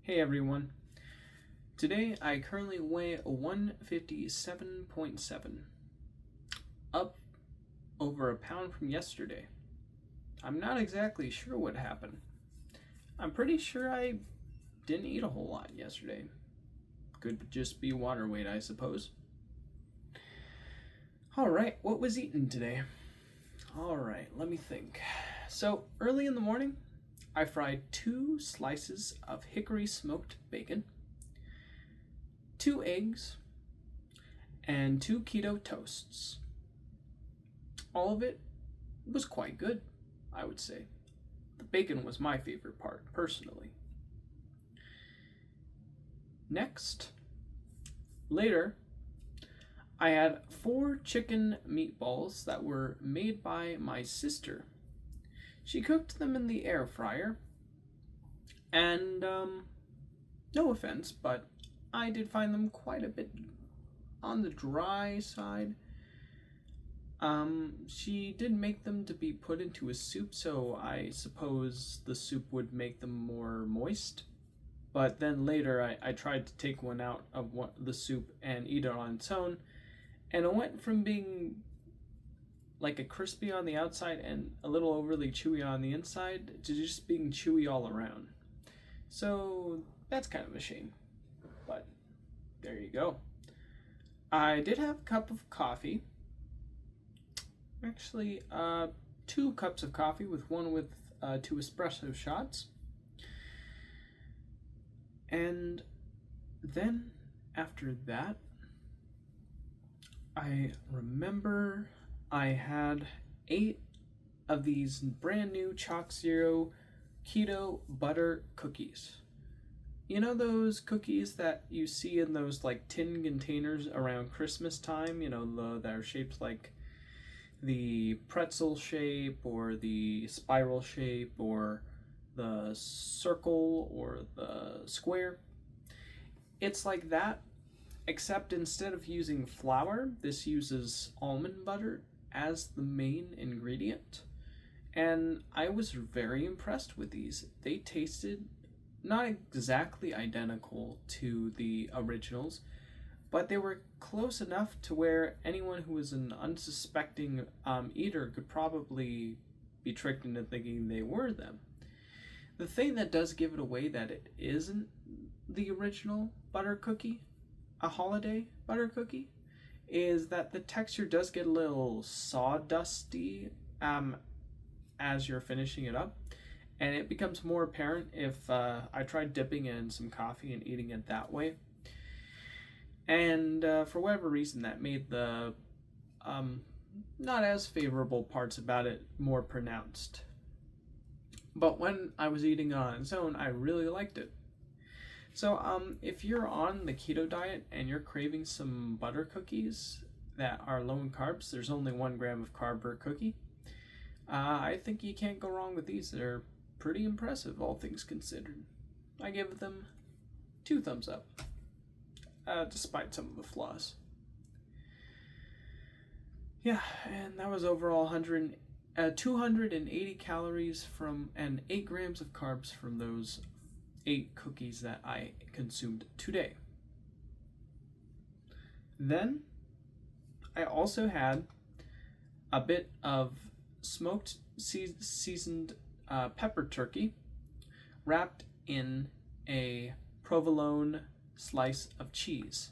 Hey everyone. Today I currently weigh 157.7, up over a pound from yesterday. I'm not exactly sure what happened. I'm pretty sure I didn't eat a whole lot yesterday. Could just be water weight, I suppose. Alright, what was eaten today? Alright, let me think. So, early in the morning, I fried 2 slices of hickory smoked bacon, 2 eggs, and 2 keto toasts. All of it was quite good, I would say. The bacon was my favorite part, personally. Next, later, I had 4 chicken meatballs that were made by my sister. She cooked them in the air fryer, and no offense, but I did find them quite a bit on the dry side. She did make them to be put into a soup, so I suppose the soup would make them more moist. But then later I tried to take one out of the soup and eat it on its own, and it went from being like a crispy on the outside and a little overly chewy on the inside to just being chewy all around. So that's kind of a shame, but there you go. I did have a cup of coffee. Actually, 2 cups of coffee with 2 espresso shots. And then after that, I remember I had 8 of these brand new Chalk Zero keto butter cookies. You know those cookies that you see in those like tin containers around Christmas time, that are shaped like the pretzel shape or the spiral shape or the circle or the square? It's like that, except instead of using flour, this uses almond butter as the main ingredient. And I was very impressed with these. They tasted not exactly identical to the originals, but they were close enough to where anyone who was an unsuspecting eater could probably be tricked into thinking they were them. The thing that does give it away that it isn't the original butter cookie, a holiday butter cookie, is that the texture does get a little sawdusty as you're finishing it up, and it becomes more apparent if I tried dipping it in some coffee and eating it that way. And for whatever reason, that made the not as favorable parts about it more pronounced. But when I was eating it on its own, I really liked it. So if you're on the keto diet and you're craving some butter cookies that are low in carbs, there's only 1 gram of carb per cookie. I think you can't go wrong with these. They're pretty impressive, all things considered. I give them 2 thumbs up, despite some of the flaws. Yeah, and that was overall 280 calories and 8 grams of carbs from those 8 cookies that I consumed today. Then I also had a bit of smoked seasoned pepper turkey wrapped in a provolone slice of cheese.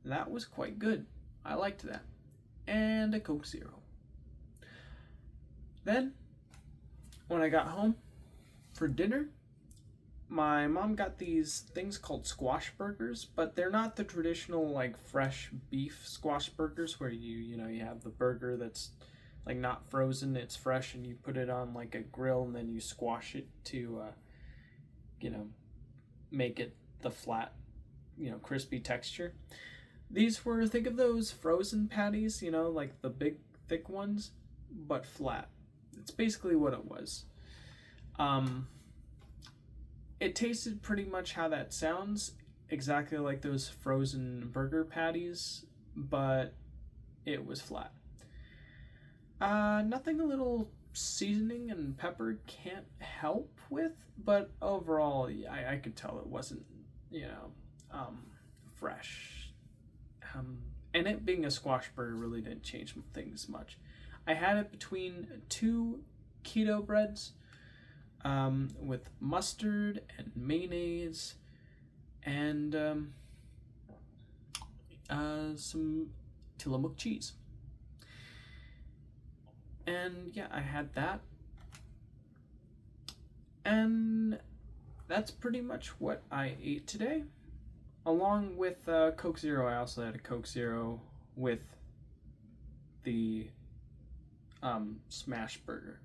That was quite good. I liked that. And a Coke Zero. Then, when I got home for dinner, my mom got these things called squash burgers, but they're not the traditional like fresh beef squash burgers where you have the burger that's like not frozen, it's fresh, and you put it on like a grill and then you squash it to make it the flat, crispy texture. These were, think of those frozen patties, like the big thick ones, but flat. It's basically what it was. It tasted pretty much how that sounds, exactly like those frozen burger patties, but it was flat. Nothing a little seasoning and pepper can't help with, but overall, I could tell it wasn't, fresh. And it being a squash burger really didn't change things much. I had it between two keto breads with mustard and mayonnaise and some Tillamook cheese. And yeah, I had that. And that's pretty much what I ate today. Along with Coke Zero, I also had a Coke Zero with the smash burger.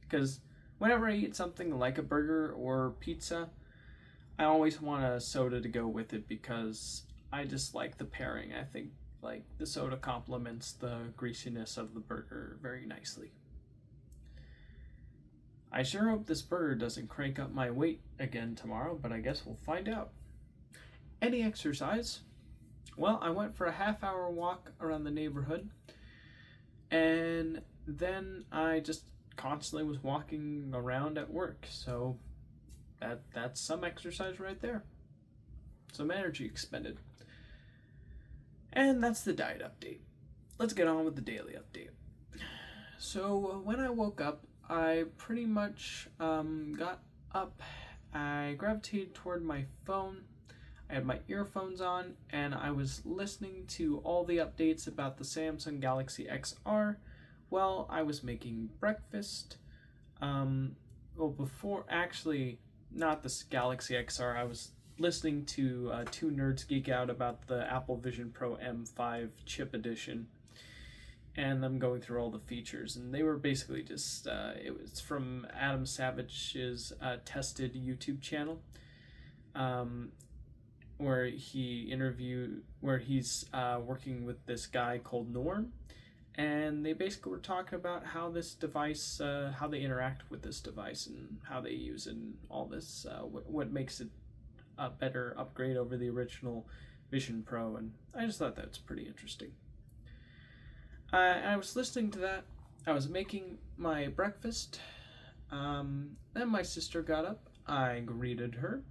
Because whenever I eat something like a burger or pizza, I always want a soda to go with it because I just like the pairing. I think like the soda complements the greasiness of the burger very nicely. I sure hope this burger doesn't crank up my weight again tomorrow, but I guess we'll find out. Any exercise? Well, I went for a half-hour walk around the neighborhood, and then I just constantly was walking around at work, so that's some exercise right there. Some energy expended. And that's the diet update. Let's get on with the daily update. So when I woke up, I pretty much got up. I gravitated toward my phone. I had my earphones on, and I was listening to all the updates about the Samsung Galaxy XR while I was making breakfast. Before, actually, not the Galaxy XR, I was listening to two nerds geek out about the Apple Vision Pro M5 chip edition, and I'm going through all the features, and they were basically just, it was from Adam Savage's Tested YouTube channel, where he's working with this guy called Norm, and they basically were talking about how this device, how they interact with this device and how they use it and all this, what makes it a better upgrade over the original Vision Pro, and I just thought that's pretty interesting. I was listening to that. I was making my breakfast. Then my sister got up. I greeted her.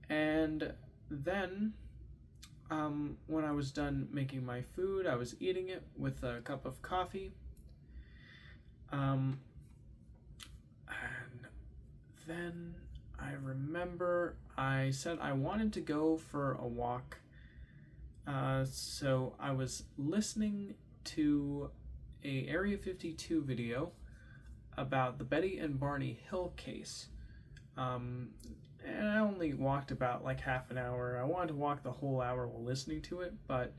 And then, when I was done making my food, I was eating it with a cup of coffee. And then I remember I said I wanted to go for a walk. So I was listening to a Area 52 video about the Betty and Barney Hill case. And I only walked about like half an hour. I wanted to walk the whole hour while listening to it, but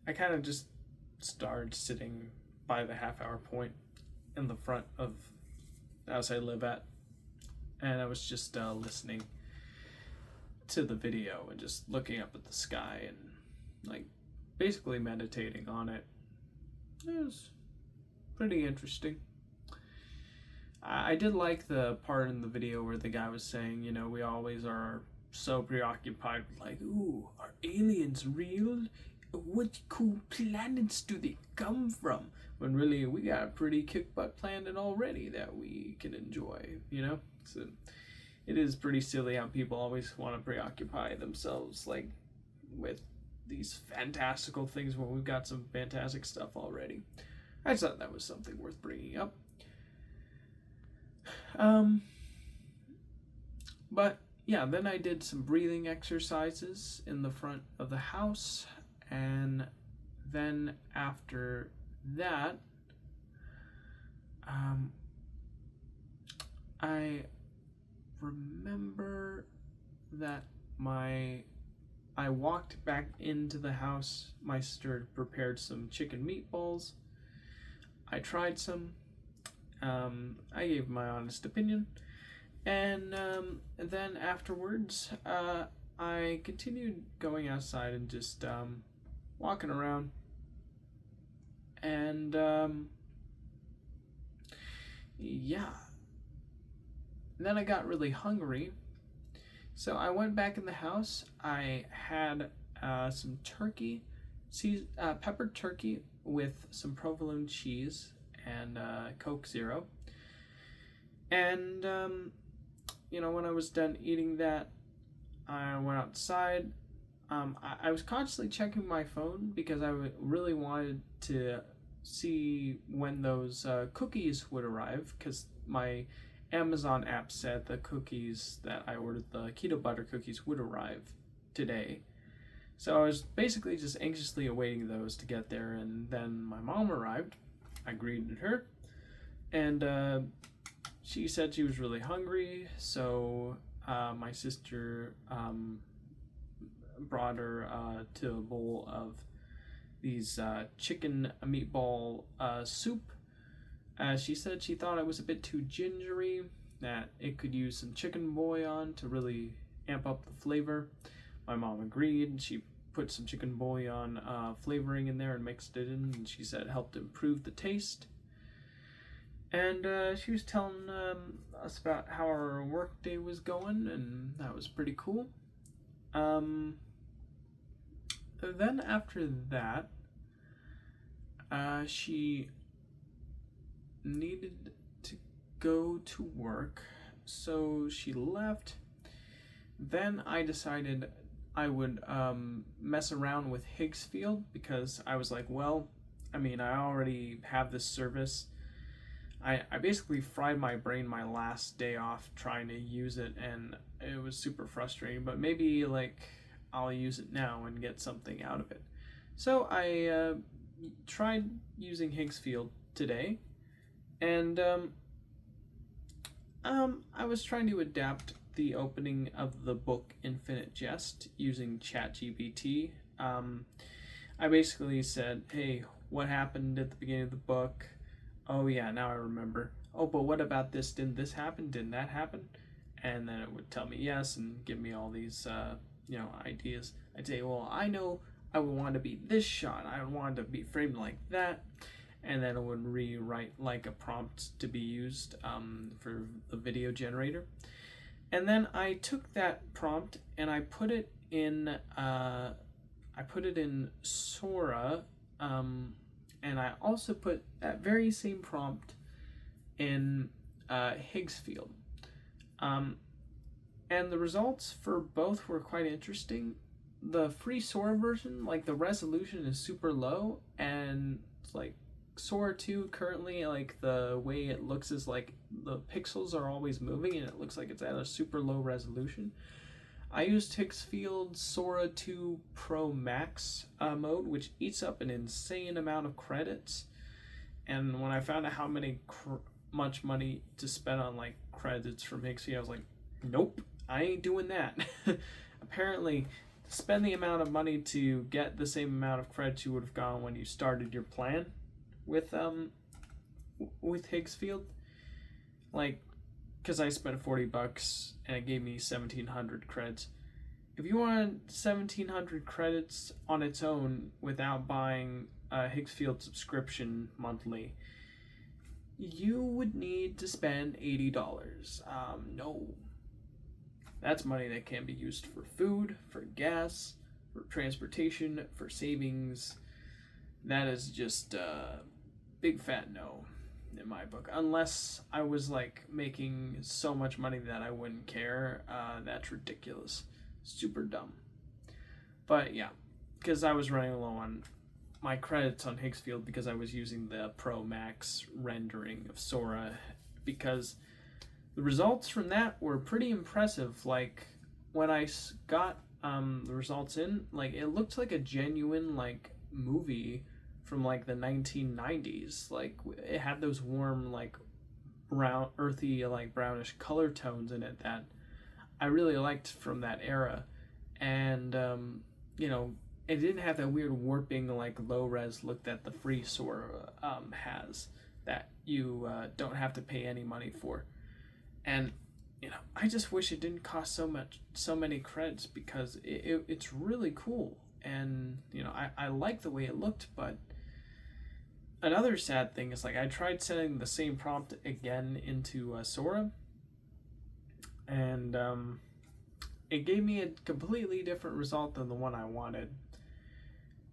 I kind of just started sitting by the half-hour point in the front of the house I live at, and I was just listening to the video and just looking up at the sky and like basically meditating on it. It was pretty interesting. I did like the part in the video where the guy was saying, you know, we always are so preoccupied with like, ooh, are aliens real? What cool planets do they come from? When really we got a pretty kick-butt planet already that we can enjoy, you know? So it is pretty silly how people always want to preoccupy themselves like with these fantastical things when we've got some fantastic stuff already. I just thought that was something worth bringing up. But yeah, then I did some breathing exercises in the front of the house, and then after that, I remember that I walked back into the house. My sister had prepared some chicken meatballs. I tried some. I gave my honest opinion, and then afterwards, I continued going outside and just walking around, and yeah. Then I got really hungry, so I went back in the house. I had some turkey, peppered turkey with some provolone cheese and Coke Zero. And when I was done eating that, I went outside. I was constantly checking my phone because I really wanted to see when those cookies would arrive, because my Amazon app said the cookies that I ordered, the keto butter cookies, would arrive today. So I was basically just anxiously awaiting those to get there, and then my mom arrived. I greeted her, and she said she was really hungry, so my sister brought her to a bowl of these chicken meatball soup. She said she thought it was a bit too gingery, that it could use some chicken bouillon to really amp up the flavor. My mom agreed. She put some chicken bouillon flavoring in there and mixed it in, and she said it helped improve the taste. And she was telling us about how our work day was going, and that was pretty cool. Then after that, she needed to go to work, so she left. Then I decided I would mess around with Higgsfield, because I was like, well, I already have this service. I basically fried my brain my last day off trying to use it, and it was super frustrating, but maybe I'll use it now and get something out of it. So I tried using Higgsfield today, and I was trying to adapt the opening of the book Infinite Jest using ChatGPT. I basically said, hey, what happened at the beginning of the book? Oh yeah, now I remember. Oh, but what about this? Didn't this happen? Didn't that happen? And then it would tell me yes and give me all these ideas. I'd say, well, I know I would want to be this shot. I would want to be framed like that. And then it would rewrite a prompt to be used for the video generator. And then I took that prompt and I put it in Sora, and I also put that very same prompt in Higgsfield. And the results for both were quite interesting. The free Sora version, the resolution is super low, and it's Sora 2 currently, the way it looks is the pixels are always moving, and it looks like it's at a super low resolution. I used Higgsfield Sora 2 Pro Max mode, which eats up an insane amount of credits. And when I found out how much money to spend on credits from Higgsfield, I was like, nope, I ain't doing that. Apparently, spend the amount of money to get the same amount of credits you would have gotten when you started your plan with Higgsfield, because I spent $40 and it gave me 1,700 credits. If you wanted 1,700 credits on its own without buying a Higgsfield subscription monthly, you would need to spend $80. No. That's money that can be used for food, for gas, for transportation, for savings. That is just a big fat no in my book. Unless I was making so much money that I wouldn't care. That's ridiculous. Super dumb. But yeah, because I was running low on my credits on Higgsfield because I was using the Pro Max rendering of Sora, because the results from that were pretty impressive. When I got the results in, it looked like a genuine movie from the 1990s. It had those warm brown, earthy, brownish color tones in it that I really liked from that era. And it didn't have that weird warping low res look that the free Sora has, that you don't have to pay any money for. And I just wish it didn't cost so many credits, because it's really cool. And I like the way it looked. But another sad thing is I tried setting the same prompt again into Sora, and it gave me a completely different result than the one I wanted.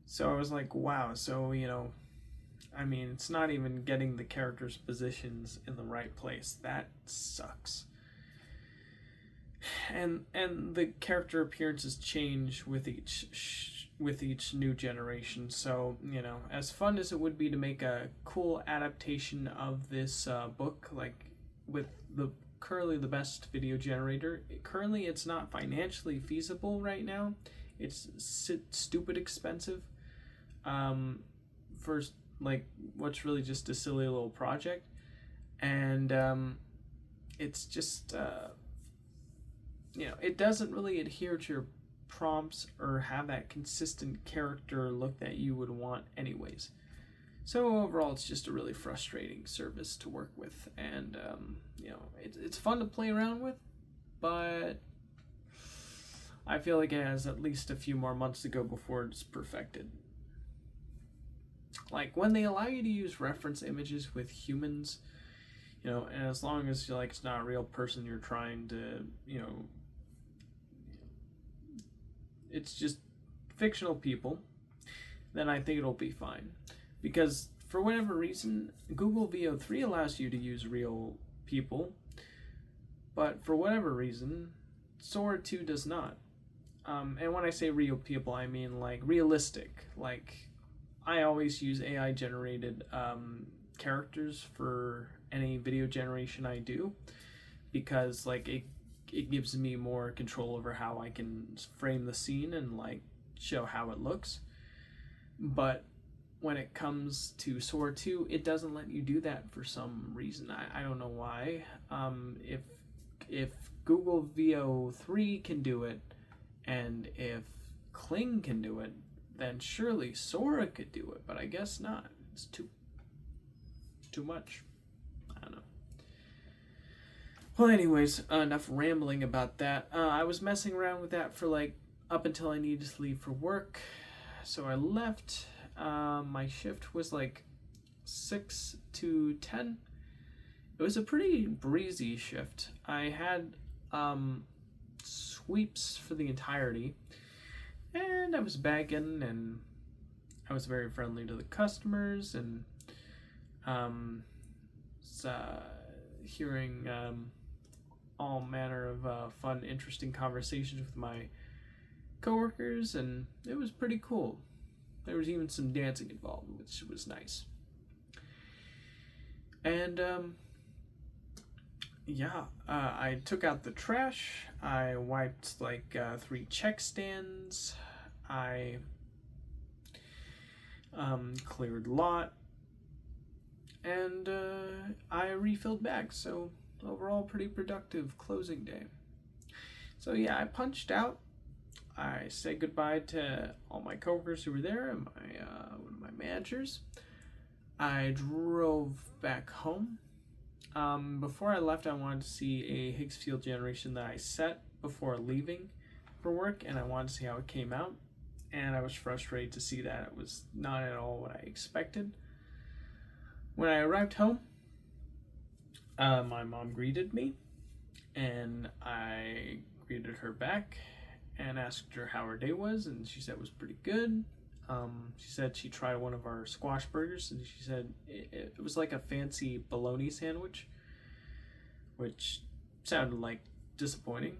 So I was like, wow, so I mean, it's not even getting the characters' positions in the right place. That sucks. And the character appearances change with each new generation. So, you know, as fun as it would be to make a cool adaptation of this book, like with the currently the best video generator, currently it's not financially feasible right now. It's stupid expensive for like what's really just a silly little project, and it's just you know, it doesn't really adhere to your prompts or have that consistent character look that you would want anyways. So overall, it's just a really frustrating service to work with, and you know, it's fun to play around with, but I feel like it has at least a few more months to go before it's perfected. Like when they allow you to use reference images with humans, you know, and as long as you're like it's not a real person you're trying to, you know, it's just fictional people, then I think it'll be fine. Because for whatever reason, Google VO3 allows you to use real people, but for whatever reason, Sora 2 does not. And when I say real people, I mean like realistic. Like I always use AI generated characters for any video generation I do, because like it gives me more control over how I can frame the scene and like show how it looks. But when it comes to Sora 2, it doesn't let you do that for some reason. I don't know why. If Google VO3 can do it, and if Kling can do it, then surely Sora could do it, but I guess not. It's too much. I don't know. Well, anyways, enough rambling about that. I was messing around with that for like up until I needed to leave for work. So I left. My shift was like 6 to 10. It was a pretty breezy shift. I had sweeps for the entirety, and I was bagging, and I was very friendly to the customers, and hearing all manner of fun, interesting conversations with my coworkers, and it was pretty cool. There was even some dancing involved, which was nice. And yeah, I took out the trash. I wiped like 3 check stands. I cleared lot, and I refilled bags. So overall, pretty productive closing day. So yeah, I punched out. I said goodbye to all my coworkers who were there and one of my managers. I drove back home. Before I left, I wanted to see a Higgs field generation that I set before leaving for work, and I wanted to see how it came out. And I was frustrated to see that it was not at all what I expected. When I arrived home, my mom greeted me, and I greeted her back and asked her how her day was, and she said it was pretty good. She said she tried one of our squash burgers, and she said it was like a fancy bologna sandwich, which sounded like disappointing.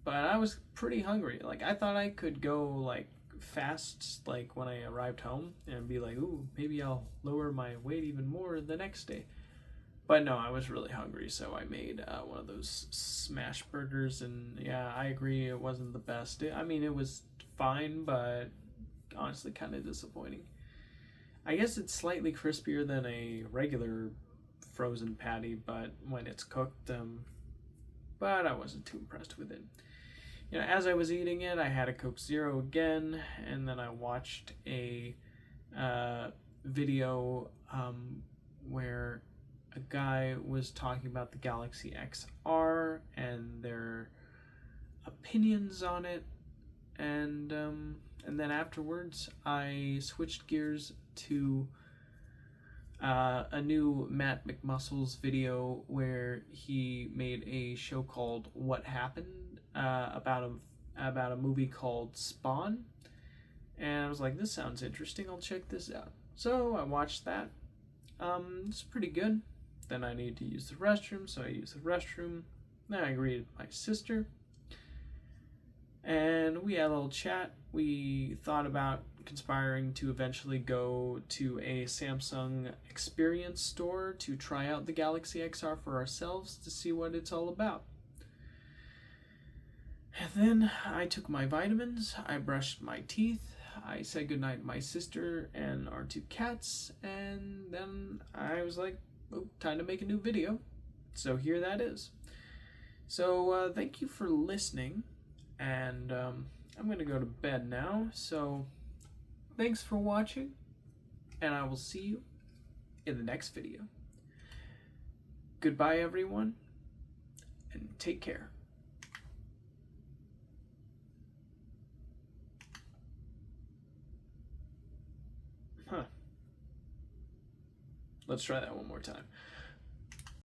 But I was pretty hungry. Like I thought I could go like fast, like when I arrived home, and be like, ooh, maybe I'll lower my weight even more the next day. But no, I was really hungry, so I made one of those smash burgers, and yeah, I agree, it wasn't the best. I mean, it was fine, but honestly kind of disappointing. I guess it's slightly crispier than a regular frozen patty, but when it's cooked, but I wasn't too impressed with it. You know, as I was eating it, I had a Coke Zero again, and then I watched a video where a guy was talking about the Galaxy XR and their opinions on it, and then afterwards I switched gears to a new Matt McMuscles video where he made a show called What Happened, about a movie called Spawn, and I was like, this sounds interesting, I'll check this out. So I watched that. It's pretty good. Then I needed to use the restroom, so I used the restroom. Then I greeted my sister, and we had a little chat. We thought about conspiring to eventually go to a Samsung experience store to try out the Galaxy XR for ourselves to see what it's all about. And then I took my vitamins, I brushed my teeth, I said goodnight to my sister and our two cats, and then I was like, oh, time to make a new video. So here that is. So thank you for listening, and I'm going to go to bed now. So thanks for watching, and I will see you in the next video. Goodbye, everyone, and take care. Let's try that one more time.